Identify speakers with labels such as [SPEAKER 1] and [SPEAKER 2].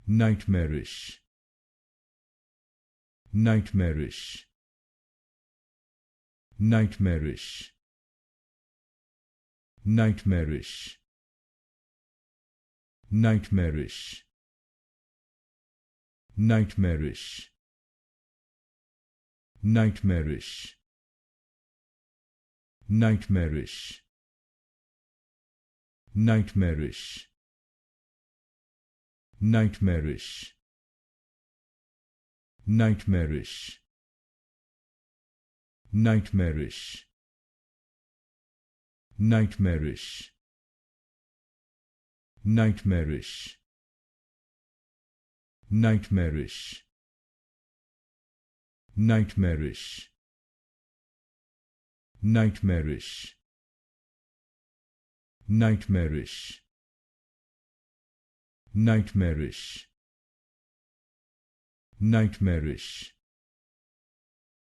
[SPEAKER 1] Nightmarish, nightmarish, nightmarish, nightmarish, nightmarish, nightmarish, nightmarish, nightmarish, nightmarish, nightmarish, nightmarish, nightmarish, nightmarish, nightmarish, nightmarish, nightmarish, nightmarish, nightmarish, nightmarish, nightmarish,